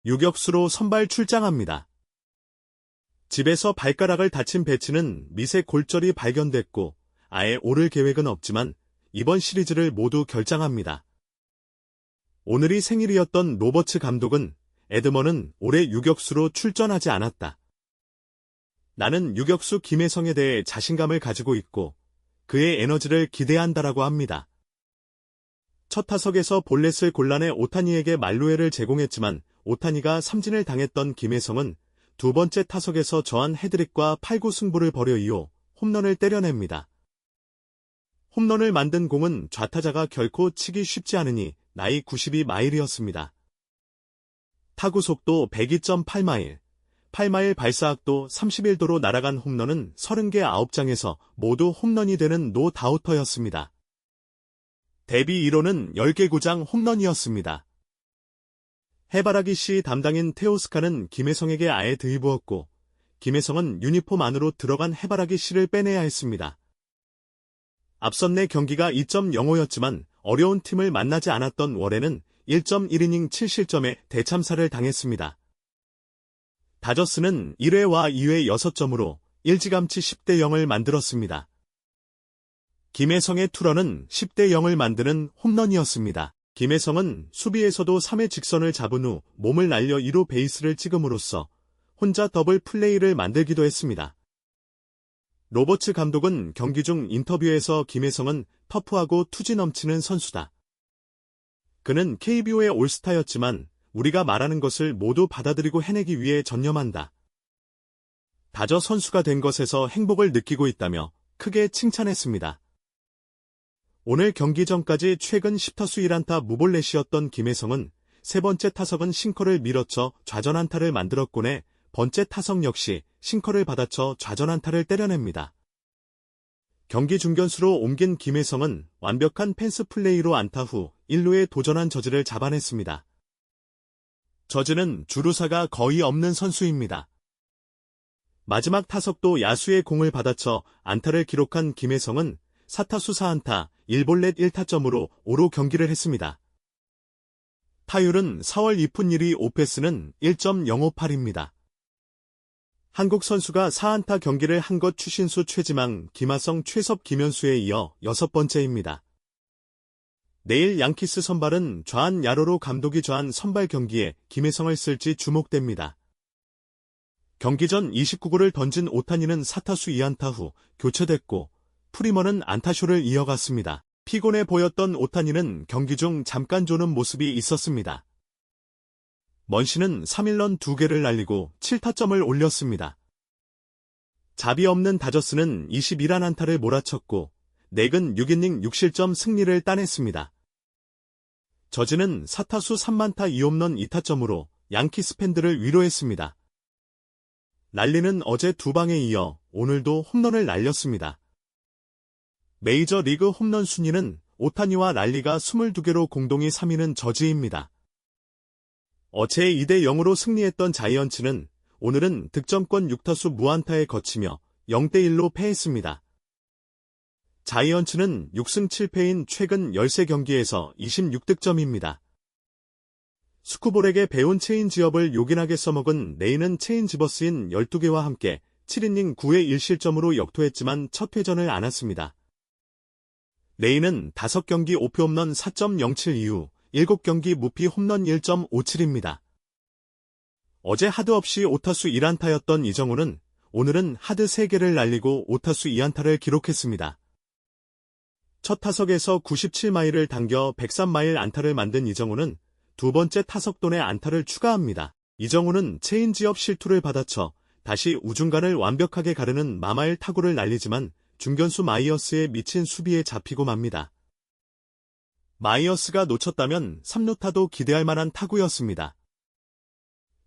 유격수로 선발 출장합니다. 집에서 발가락을 다친 배츠는 미세 골절이 발견됐고 아예 오를 계획은 없지만 이번 시리즈를 모두 결장합니다. 오늘이 생일이었던 로버츠 감독은 에드먼은 올해 유격수로 출전하지 않았다. 나는 유격수 김혜성에 대해 자신감을 가지고 있고 그의 에너지를 기대한다라고 합니다. 첫 타석에서 볼넷을 골라내 오타니에게 만루회를 제공했지만 오타니가 삼진을 당했던 김혜성은 두 번째 타석에서 저한 헤드릭과 8구 승부를 벌여 이어 홈런을 때려냅니다. 홈런을 만든 공은 좌타자가 결코 치기 쉽지 않으니 나이 92마일이었습니다. 타구 속도 102.8마일, 8마일 발사각도 31도로 날아간 홈런은 30개 9장에서 모두 홈런이 되는 노다우터였습니다. 데뷔 1호는 10개 구장 홈런이었습니다. 해바라기 씨 담당인 테오스카는 김혜성에게 아예 들이부었고 김혜성은 유니폼 안으로 들어간 해바라기 씨를 빼내야 했습니다. 앞선 내 경기가 2.05였지만 어려운 팀을 만나지 않았던 월에는 1.1이닝 7실점에 대참사를 당했습니다. 다저스는 1회와 2회 6점으로 일찌감치 10대 0을 만들었습니다. 김혜성의 투런은 10대 0을 만드는 홈런이었습니다. 김혜성은 수비에서도 3회 직선을 잡은 후 몸을 날려 2루 베이스를 찍음으로써 혼자 더블 플레이를 만들기도 했습니다. 로버츠 감독은 경기 중 인터뷰에서 김혜성은 터프하고 투지 넘치는 선수다. 그는 KBO의 올스타였지만 우리가 말하는 것을 모두 받아들이고 해내기 위해 전념한다. 다저 선수가 된 것에서 행복을 느끼고 있다며 크게 칭찬했습니다. 오늘 경기 전까지 최근 10타수 1안타 무볼넷이었던 김혜성은 세 번째 타석은 싱커를 밀어쳐 좌전안타를 만들었고 네 번째 타석 역시 싱커를 받아쳐 좌전안타를 때려냅니다. 경기 중견수로 옮긴 김혜성은 완벽한 펜스 플레이로 안타 후 1루에 도전한 저지를 잡아냈습니다. 저지는 주루사가 거의 없는 선수입니다. 마지막 타석도 야수의 공을 받아쳐 안타를 기록한 김혜성은 4타수 4안타 1볼넷 1타점으로 5루 경기를 했습니다. 타율은 4월 2푼 1위 오패스는 1.058입니다. 한국 선수가 4안타 경기를 한 것 추신수 최지망, 김하성, 최섭, 김현수에 이어 6번째입니다. 내일 양키스 선발은 좌한 야로로 감독이 좌한 선발 경기에 김혜성을 쓸지 주목됩니다. 경기 전 29구를 던진 오타니는 4타수 2안타 후 교체됐고 프리머는 안타쇼를 이어갔습니다. 피곤해 보였던 오타니는 경기 중 잠깐 조는 모습이 있었습니다. 먼시는 3일런 2개를 날리고 7타점을 올렸습니다. 잡이 없는 다저스는 21안타를 몰아쳤고 넥은 6이닝 6실점 승리를 따냈습니다. 저지는 4타수 3만타 2홈런 2타점으로 양키스 팬들을 위로했습니다. 랄리는 어제 2방에 이어 오늘도 홈런을 날렸습니다. 메이저리그 홈런 순위는 오타니와 랄리가 22개로 공동이 3위는 저지입니다. 어제 2대 0으로 승리했던 자이언츠는 오늘은 득점권 6타수 무안타에 거치며 0대 1로 패했습니다. 자이언츠는 6승 7패인 최근 13경기에서 26득점입니다. 스쿠볼에게 배운 체인지업을 요긴하게 써먹은 레이는 체인지버스인 12개와 함께 7이닝 9회 1실점으로 역투했지만 첫 회전을 안았습니다. 레이는 5경기 5표 홈런 4.07 이후 7경기 무피 홈런 1.57입니다. 어제 하드 없이 5타수 1안타였던 이정우는 오늘은 하드 3개를 날리고 5타수 2안타를 기록했습니다. 첫 타석에서 97마일을 당겨 103마일 안타를 만든 이정우는 두 번째 타석돈에 안타를 추가합니다. 이정우는 체인지업 실투를 받아쳐 다시 우중간을 완벽하게 가르는 마마일 타구를 날리지만 중견수 마이어스의 미친 수비에 잡히고 맙니다. 마이어스가 놓쳤다면 3루타도 기대할 만한 타구였습니다.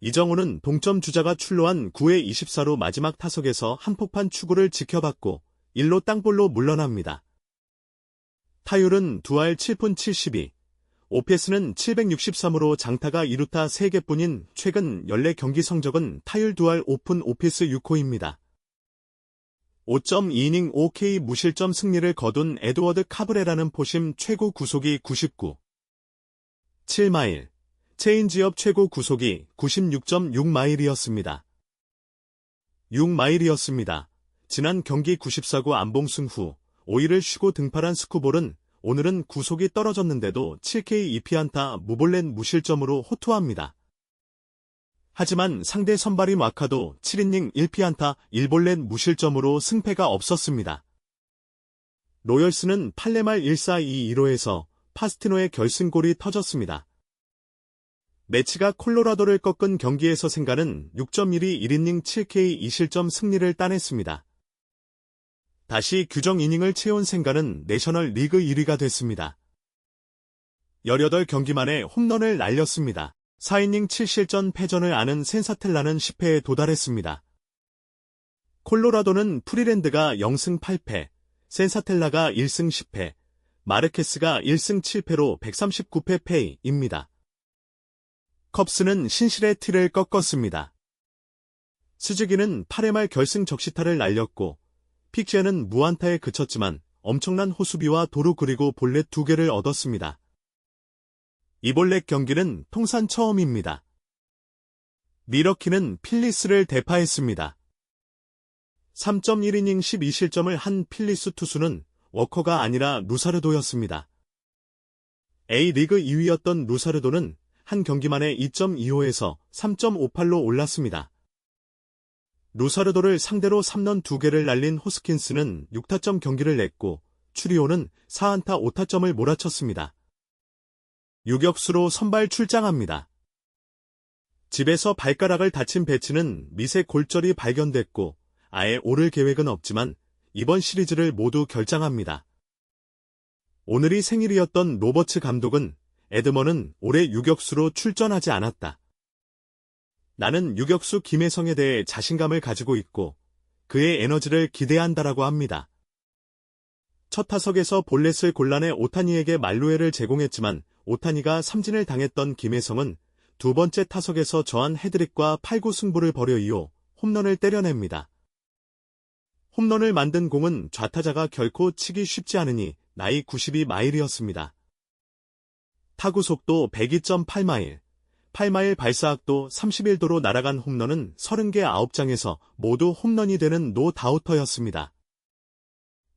이정우는 동점 주자가 출루한 9회 24루 마지막 타석에서 한폭판 추구를 지켜봤고 1루 땅볼로 물러납니다. 타율은 2할 7푼 72, 오패스는 763으로 장타가 2루타 3개뿐인 최근 14경기 성적은 타율 2할 5푼 오패스 6호입니다. 5.2이닝 5K 무실점 승리를 거둔 에드워드 카브레라는 포심 최고 구속이 99. 7마일, 체인지업 최고 구속이 96.6마일이었습니다. 6마일이었습니다. 지난 경기 94구 안봉승 후 5일을 쉬고 등판한 스쿠볼은 오늘은 구속이 떨어졌는데도 7K 2피안타 무볼넷 무실점으로 호투합니다. 하지만 상대 선발인 와카도 7이닝 1피안타 1볼넷 무실점으로 승패가 없었습니다. 로열스는 8회 말 1-4-2-1호에서 파스티노의 결승골이 터졌습니다. 매치가 콜로라도를 꺾은 경기에서 생가는 6.12 1이닝 7K 2실점 승리를 따냈습니다. 다시 규정 이닝을 채운 생가는 내셔널 리그 1위가 됐습니다. 18경기 만에 홈런을 날렸습니다. 4이닝 7실점 패전을 안은 센사텔라는 10회에 도달했습니다. 콜로라도는 프리랜드가 0승 8패, 센사텔라가 1승 10패, 마르케스가 1승 7패로 139패 패입니다. 컵스는 신실의 티를 꺾었습니다. 스즈기는 8회 말 결승 적시타를 날렸고 픽지아는 무안타에 그쳤지만 엄청난 호수비와 도루 그리고 볼넷 2개를 얻었습니다. 이 볼넷 경기는 통산 처음입니다. 미러키는 필리스를 대파했습니다. 3.1이닝 12실점을 한 필리스 투수는 워커가 아니라 루사르도였습니다. A리그 2위였던 루사르도는 한 경기 만에 2.25에서 3.58로 올랐습니다. 루사르도를 상대로 3런 2개를 날린 호스킨스는 6타점 경기를 냈고 추리오는 4안타 5타점을 몰아쳤습니다. 유격수로 선발 출장합니다. 집에서 발가락을 다친 배츠는 미세 골절이 발견됐고 아예 오를 계획은 없지만 이번 시리즈를 모두 결장합니다. 오늘이 생일이었던 로버츠 감독은 에드먼은 올해 유격수로 출전하지 않았다. 나는 유격수 김혜성에 대해 자신감을 가지고 있고 그의 에너지를 기대한다라고 합니다. 첫 타석에서 볼넷을 골라내 오타니에게 만루회를 제공했지만 오타니가 삼진을 당했던 김혜성은 두 번째 타석에서 저한 헤드릭과 8구 승부를 벌여 이어 홈런을 때려냅니다. 홈런을 만든 공은 좌타자가 결코 치기 쉽지 않으니 나이 92마일이었습니다. 타구 속도 102.8마일, 8마일 발사각도 31도로 날아간 홈런은 30개 9장에서 모두 홈런이 되는 노다우터였습니다.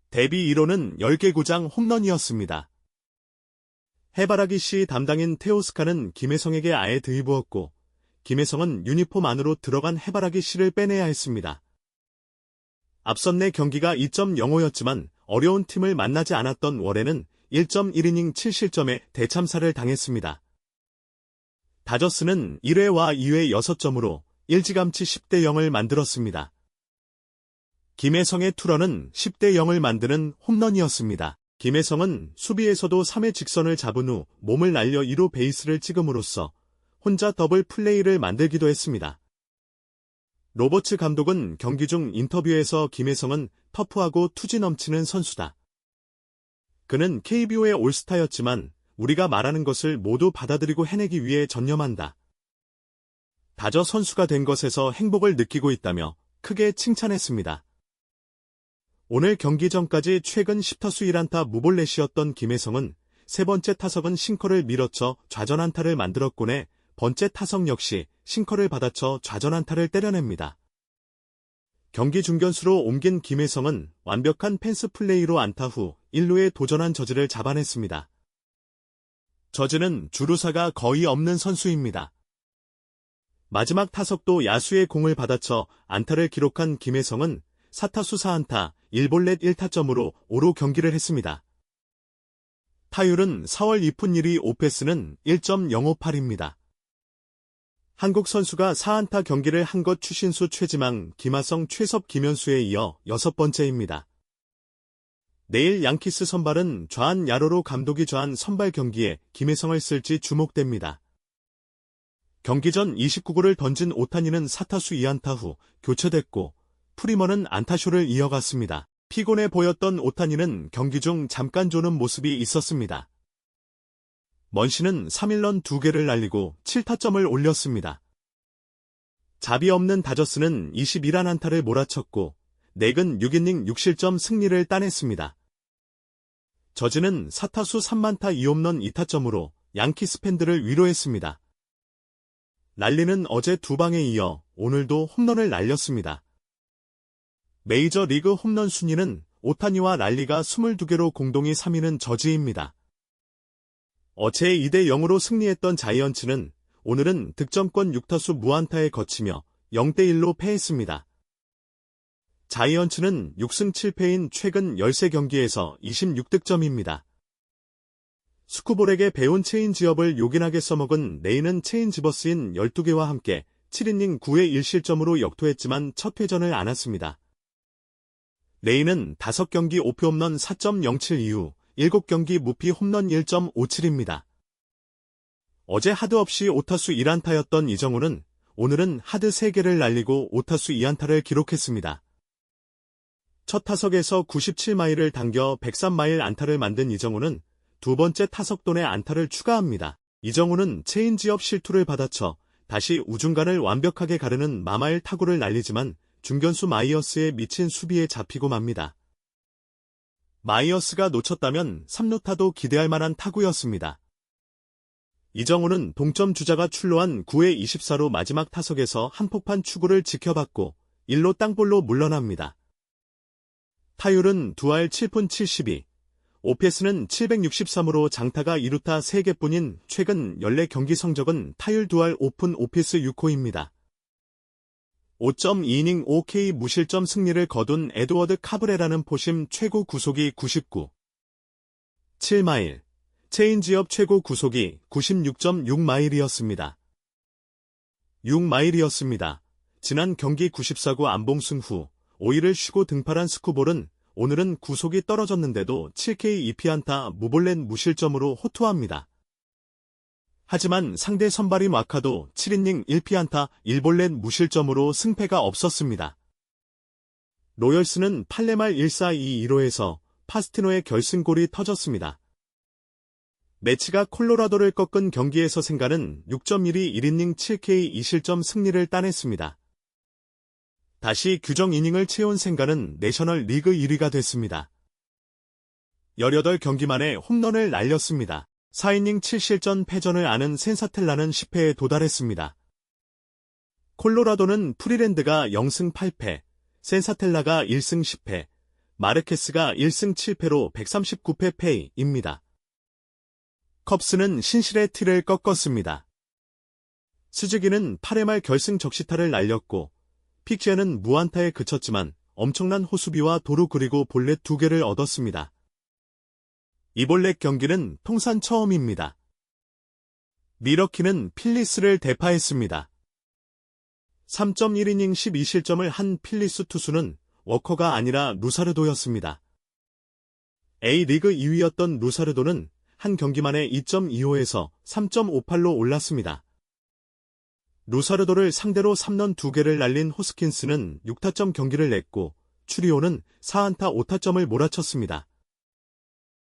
데뷔 1호는 10개 구장 홈런이었습니다. 해바라기 씨 담당인 테오스카는 김혜성에게 아예 들이부었고 김혜성은 유니폼 안으로 들어간 해바라기 씨를 빼내야 했습니다. 앞선 내 경기가 2.05였지만 어려운 팀을 만나지 않았던 월에는 1.1이닝 7실점에 대참사를 당했습니다. 다저스는 1회와 2회 6점으로 일찌감치 10대0을 만들었습니다. 김혜성의 투런은 10대0을 만드는 홈런이었습니다. 김혜성은 수비에서도 3회 직선을 잡은 후 몸을 날려 2루 베이스를 찍음으로써 혼자 더블 플레이를 만들기도 했습니다. 로버츠 감독은 경기 중 인터뷰에서 김혜성은 터프하고 투지 넘치는 선수다. 그는 KBO의 올스타였지만 우리가 말하는 것을 모두 받아들이고 해내기 위해 전념한다. 다저 선수가 된 것에서 행복을 느끼고 있다며 크게 칭찬했습니다. 오늘 경기 전까지 최근 10타수 1안타 무볼넷이었던 김혜성은 세 번째 타석은 싱커를 밀어쳐 좌전안타를 만들었고 네 번째 타석 역시 싱커를 받아쳐 좌전안타를 때려냅니다. 경기 중견수로 옮긴 김혜성은 완벽한 펜스 플레이로 안타 후 1루에 도전한 저지를 잡아냈습니다. 저지는 주루사가 거의 없는 선수입니다. 마지막 타석도 야수의 공을 받아쳐 안타를 기록한 김혜성은 4타수 4안타 1볼넷 1타점으로 5루 경기를 했습니다. 타율은 4월 2푼 1위 오페스는 1.058입니다. 한국 선수가 4안타 경기를 한 것 추신수 최지망, 김하성, 최섭, 김현수에 이어 6번째입니다. 내일 양키스 선발은 좌한 야로로 감독이 좌한 선발 경기에 김혜성을 쓸지 주목됩니다. 경기 전 29구를 던진 오타니는 4타수 2안타 후 교체됐고 프리머는 안타쇼를 이어갔습니다. 피곤해 보였던 오타니는 경기 중 잠깐 조는 모습이 있었습니다. 먼시는 3일런 2개를 날리고 7타점을 올렸습니다. 잡이 없는 다저스는 21안타를 몰아쳤고 넥은 6이닝 6실점 승리를 따냈습니다. 저지는 4타수 3만타 2홈런 2타점으로 양키스 팬들을 위로했습니다. 랄리는 어제 2방에 이어 오늘도 홈런을 날렸습니다. 메이저리그 홈런 순위는 오타니와 랄리가 22개로 공동이 3위는 저지입니다. 어제 2대0으로 승리했던 자이언츠는 오늘은 득점권 6타수 무안타에 거치며 0대1로 패했습니다. 자이언츠는 6승 7패인 최근 13경기에서 26득점입니다. 스쿠볼에게 배운 체인지업을 요긴하게 써먹은 레이는 체인지버스인 12개와 함께 7이닝 9회 1실점으로 역투했지만 첫 회전을 안았습니다. 레이는 5경기 5표 홈런 4.07 이후 7경기 무피 홈런 1.57입니다. 어제 하드 없이 5타수 1안타였던 이정우는 오늘은 하드 3개를 날리고 5타수 2안타를 기록했습니다. 첫 타석에서 97마일을 당겨 103마일 안타를 만든 이정우는 두 번째 타석돈에 안타를 추가합니다. 이정우는 체인지업 실투를 받아쳐 다시 우중간을 완벽하게 가르는 마마일 타구를 날리지만 중견수 마이어스의 미친 수비에 잡히고 맙니다. 마이어스가 놓쳤다면 3루타도 기대할 만한 타구였습니다. 이정우는 동점 주자가 출루한 9회 24루 마지막 타석에서 한폭판 추구를 지켜봤고 1루 땅볼로 물러납니다. 타율은 2할 7푼 72, OPS는 763으로 장타가 2루타 3개뿐인 최근 14경기 성적은 타율 2할 5푼 OPS 6호입니다. 5.2이닝 5K 무실점 승리를 거둔 에드워드 카브레라는 포심 최고 구속이 99. 7마일, 체인지업 최고 구속이 96.6마일이었습니다. 6마일이었습니다. 지난 경기 94구 안봉승 후 5일을 쉬고 등판한 스쿠볼은 오늘은 구속이 떨어졌는데도 7K 2피안타 무볼넷 무실점으로 호투합니다. 하지만 상대 선발인 와카도 7이닝 1피안타 1볼넷 무실점으로 승패가 없었습니다. 로열스는 8회 말 1-4-2-2로에서 파스티노의 결승골이 터졌습니다. 매치가 콜로라도를 꺾은 경기에서 생가는 6.12 1이닝 7K 2실점 승리를 따냈습니다. 다시 규정 이닝을 채운 생가는 내셔널 리그 1위가 됐습니다. 18경기 만에 홈런을 날렸습니다. 4이닝 7실점 패전을 안은 센사텔라는 10회에 도달했습니다. 콜로라도는 프리랜드가 0승 8패, 센사텔라가 1승 10패, 마르케스가 1승 7패로 139패 패입니다. 컵스는 신실의 티를 꺾었습니다. 스즈기는 8회 말 결승 적시타를 날렸고 픽지아는 무안타에 그쳤지만 엄청난 호수비와 도루 그리고 볼넷 2개를 얻었습니다. 이 볼넷 경기는 통산 처음입니다. 미러키는 필리스를 대파했습니다. 3.1이닝 12실점을 한 필리스 투수는 워커가 아니라 루사르도였습니다. A리그 2위였던 루사르도는 한 경기 만에 2.25에서 3.58로 올랐습니다. 루사르도를 상대로 3런 2개를 날린 호스킨스는 6타점 경기를 냈고 추리오는 4안타 5타점을 몰아쳤습니다.